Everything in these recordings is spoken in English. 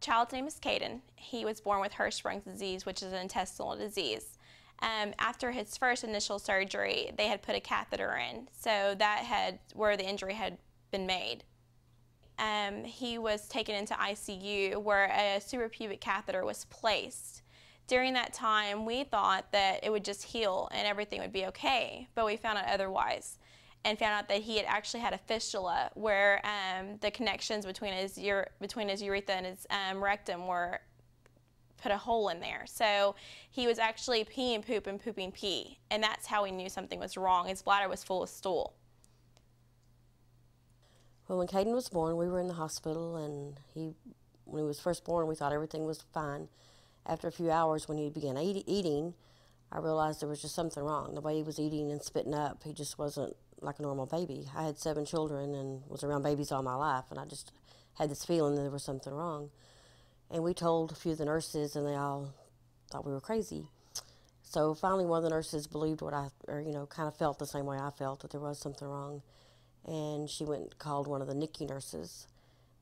child's name is Caiden. He was born with Hirschsprung disease, which is an intestinal disease. After his first initial surgery, they had put a catheter in, so that had where the injury had been made. He was taken into ICU where a suprapubic catheter was placed. During that time, we thought that it would just heal and everything would be okay, but we found out otherwise and found out that he had actually had a fistula where the connections between his urethra and his rectum were put a hole in there. So he was actually peeing poop and pooping pee, and that's how we knew something was wrong. His bladder was full of stool. Well, when Caiden was born, we were in the hospital, and when he was first born, we thought everything was fine. After a few hours, when he began eating, I realized there was just something wrong. The way he was eating and spitting up, he just wasn't like a normal baby. I had 7 children and was around babies all my life, and I just had this feeling that there was something wrong. And we told a few of the nurses, and they all thought we were crazy. So finally, one of the nurses believed what kind of felt the same way I felt, that there was something wrong. And she went and called one of the NICU nurses,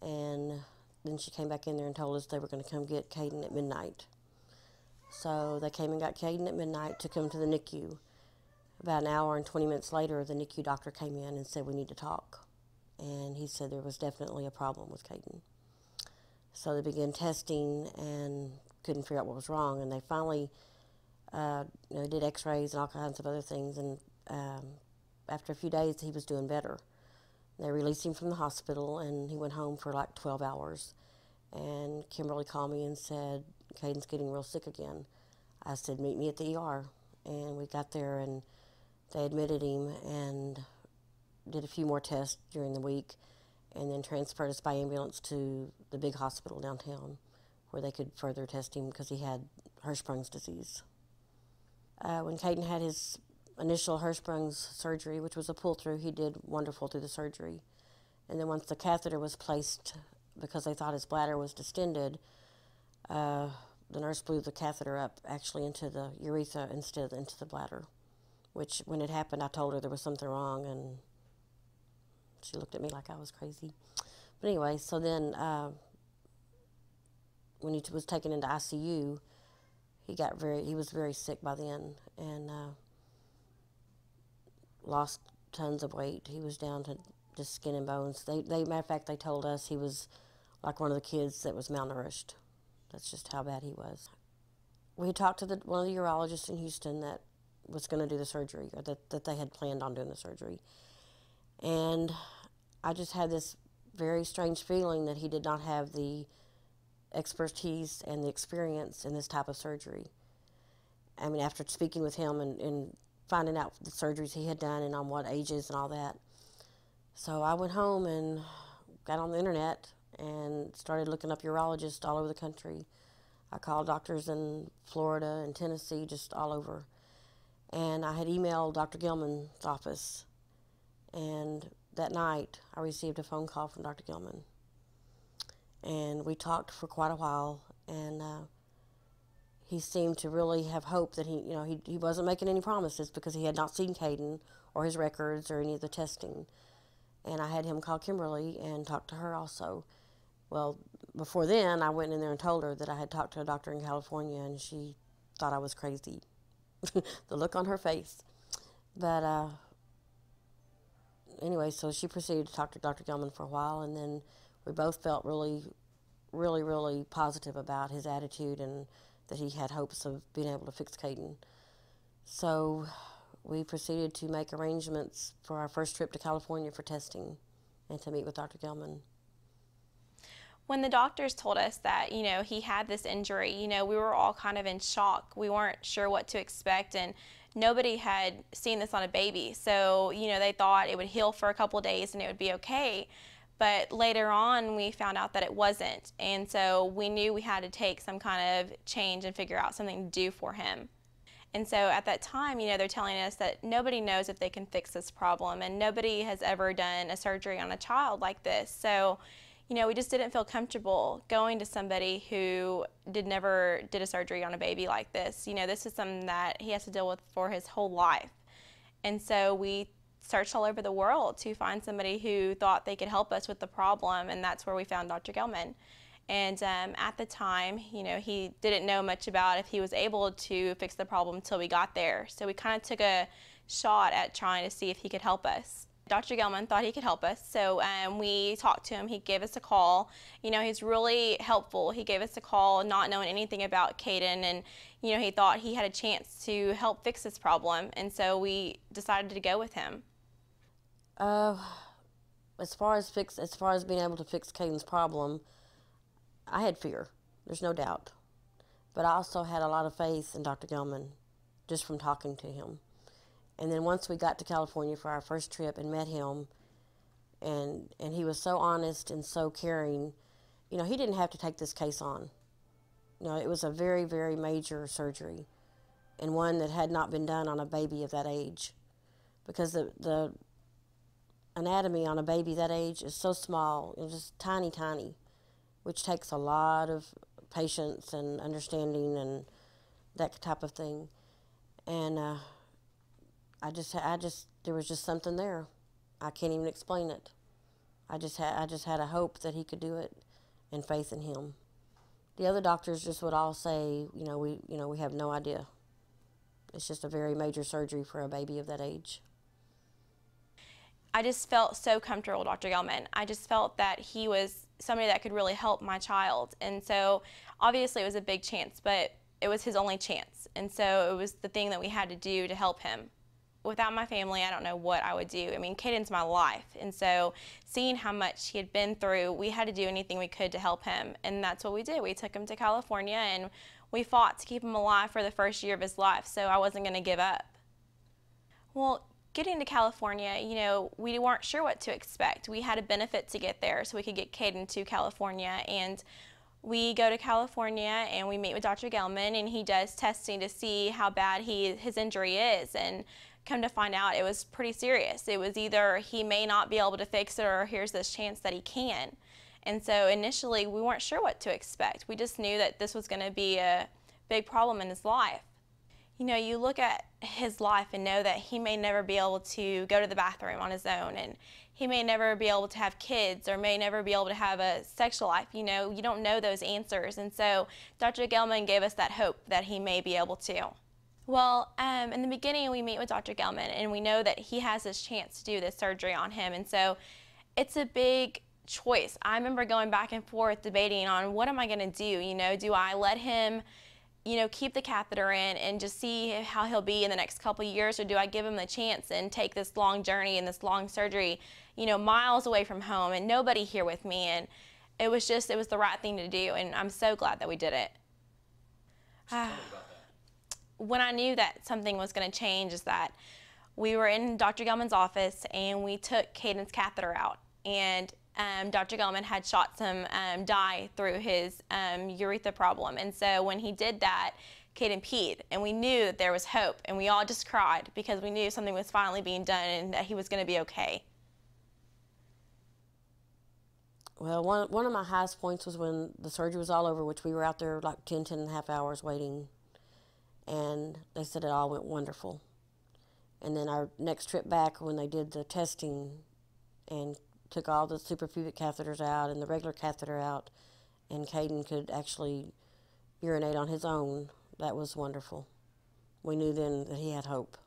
and then she came back in there and told us they were going to come get Caiden at midnight. So they came and got Caiden at midnight, took him to the NICU. About an hour and 20 minutes later, the NICU doctor came in and said, "We need to talk." And he said there was definitely a problem with Caiden. So they began testing and couldn't figure out what was wrong. And they finally did x-rays and all kinds of other things. And after a few days, he was doing better. They released him from the hospital, and he went home for like 12 hours. And Kimberly called me and said, "Caiden's getting real sick again." I said, "Meet me at the ER." And we got there, and they admitted him and did a few more tests during the week, and then transferred us by ambulance to the big hospital downtown where they could further test him because he had Hirschsprung's disease. When Caiden had his initial Hirschsprung's surgery, which was a pull-through, he did wonderful through the surgery. And then once the catheter was placed, because they thought his bladder was distended, the nurse blew the catheter up actually into the urethra instead of into the bladder, which when it happened, I told her there was something wrong, and she looked at me like I was crazy. But anyway, so then when he was taken into ICU, he was very sick by then, and lost tons of weight. He was down to just skin and bones. Matter of fact, they told us he was like one of the kids that was malnourished. That's just how bad he was. We talked to one of the urologists in Houston that was going to do the surgery, or that they had planned on doing the surgery. And I just had this very strange feeling that he did not have the expertise and the experience in this type of surgery. I mean, after speaking with him and finding out the surgeries he had done and on what ages and all that. So I went home and got on the internet and started looking up urologists all over the country. I called doctors in Florida and Tennessee, just all over. And I had emailed Dr. Gilman's office. And that night, I received a phone call from Dr. Gilman. And we talked for quite a while, and he seemed to really have hope that he wasn't making any promises because he had not seen Caiden or his records or any of the testing. And I had him call Kimberly and talk to her also. Well, before then, I went in there and told her that I had talked to a doctor in California, and she thought I was crazy. The look on her face. But anyway, so she proceeded to talk to Dr. Gilman for a while, and then we both felt really, really, really positive about his attitude and that he had hopes of being able to fix Caiden. So we proceeded to make arrangements for our first trip to California for testing and to meet with Dr. Gilman. When the doctors told us that, he had this injury, we were all kind of in shock. We weren't sure what to expect, and nobody had seen this on a baby. So, they thought it would heal for a couple of days and it would be okay. But later on, we found out that it wasn't. And so we knew we had to take some kind of change and figure out something to do for him. And so at that time, they're telling us that nobody knows if they can fix this problem, and nobody has ever done a surgery on a child like this. So, we just didn't feel comfortable going to somebody who never did a surgery on a baby like this. This is something that he has to deal with for his whole life. And so we searched all over the world to find somebody who thought they could help us with the problem, and that's where we found Dr. Gilman. And at the time, you know, he didn't know much about if he was able to fix the problem until we got there. So we kind of took a shot at trying to see if he could help us. Dr. Gelman thought he could help us, so we talked to him. He gave us a call. You know, he's really helpful. He gave us a call not knowing anything about Caiden, and, you know, he thought he had a chance to help fix this problem, and so we decided to go with him. As far as being able to fix Caiden's problem, I had fear. There's no doubt. But I also had a lot of faith in Dr. Gelman just from talking to him. And then once we got to California for our first trip and met him, and he was so honest and so caring, you know, he didn't have to take this case on. You know, it was a very, very major surgery, and one that had not been done on a baby of that age, because the anatomy on a baby that age is so small, it's just tiny, tiny, which takes a lot of patience and understanding and that type of thing. And there was just something there. I can't even explain it. I just had a hope that he could do it, and faith in him. The other doctors just would all say, we have no idea. It's just a very major surgery for a baby of that age. I just felt so comfortable with Dr. Gelman. I just felt that he was somebody that could really help my child. And so obviously it was a big chance, but it was his only chance. And so it was the thing that we had to do to help him. Without my family, I don't know what I would do. I mean, Caiden's my life. And so seeing how much he had been through, we had to do anything we could to help him. And that's what we did. We took him to California, and we fought to keep him alive for the first year of his life, so I wasn't going to give up. Well, getting to California, you know, we weren't sure what to expect. We had a benefit to get there so we could get Caiden to California. And we go to California and we meet with Dr. Gelman, and he does testing to see how bad his injury is. And come to find out, it was pretty serious. It was either he may not be able to fix it, or here's this chance that he can. And so initially we weren't sure what to expect. We just knew that this was going to be a big problem in his life. You know, you look at his life and know that he may never be able to go to the bathroom on his own, and he may never be able to have kids, or may never be able to have a sexual life. You know, you don't know those answers. And so Dr. Gelman gave us that hope that he may be able to. Well, in the beginning, we meet with Dr. Gelman, and we know that he has this chance to do this surgery on him. And so it's a big choice. I remember going back and forth debating on, what am I going to do? You know, do I let him, you know, keep the catheter in and just see how he'll be in the next couple of years, or do I give him the chance and take this long journey and this long surgery, you know, miles away from home and nobody here with me? And it was the right thing to do, and I'm so glad that we did it. When I knew that something was going to change is that we were in Dr. Gelman's office, and we took Caiden's catheter out, and Dr. Gelman had shot some dye through his urethra problem. And so when he did that, Caiden peed, and we knew that there was hope, and we all just cried because we knew something was finally being done and that he was going to be okay. Well, one of my highest points was when the surgery was all over, which we were out there like 10 and a half hours waiting, and they said it all went wonderful. And then our next trip back, when they did the testing and took all the suprapubic catheters out and the regular catheter out, and Caiden could actually urinate on his own, that was wonderful. We knew then that he had hope.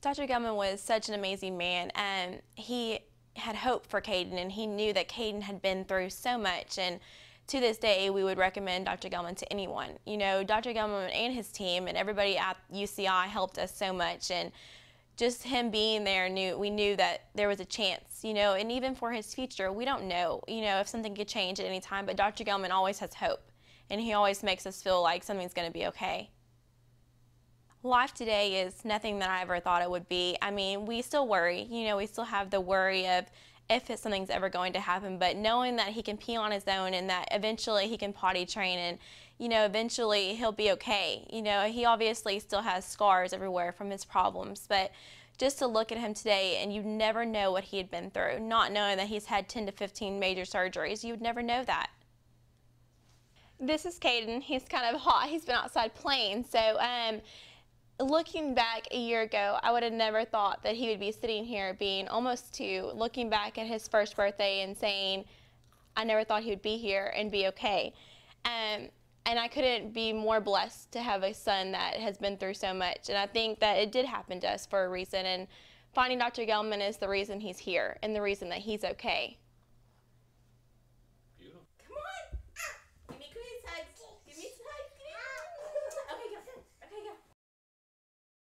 Dr. Gelman was such an amazing man, and he had hope for Caiden, and he knew that Caiden had been through so much. And to this day, we would recommend Dr. Gelman to anyone. You know, Dr. Gelman and his team and everybody at UCI helped us so much, and just him being there, we knew that there was a chance, you know, and even for his future, we don't know, you know, if something could change at any time, but Dr. Gelman always has hope, and he always makes us feel like something's going to be okay. Life today is nothing that I ever thought it would be. I mean, we still worry, you know, we still have the worry of if something's ever going to happen, but knowing that he can pee on his own and that eventually he can potty train, and, you know, eventually he'll be okay. You know, he obviously still has scars everywhere from his problems, but just to look at him today, and you never know what he had been through, not knowing that he's had 10 to 15 major surgeries, you would never know that. This is Caiden. He's kind of hot. He's been outside playing. So looking back a year ago, I would have never thought that he would be sitting here being almost 2, looking back at his first birthday and saying, I never thought he would be here and be okay. And I couldn't be more blessed to have a son that has been through so much. And I think that it did happen to us for a reason. And finding Dr. Gelman is the reason he's here and the reason that he's okay.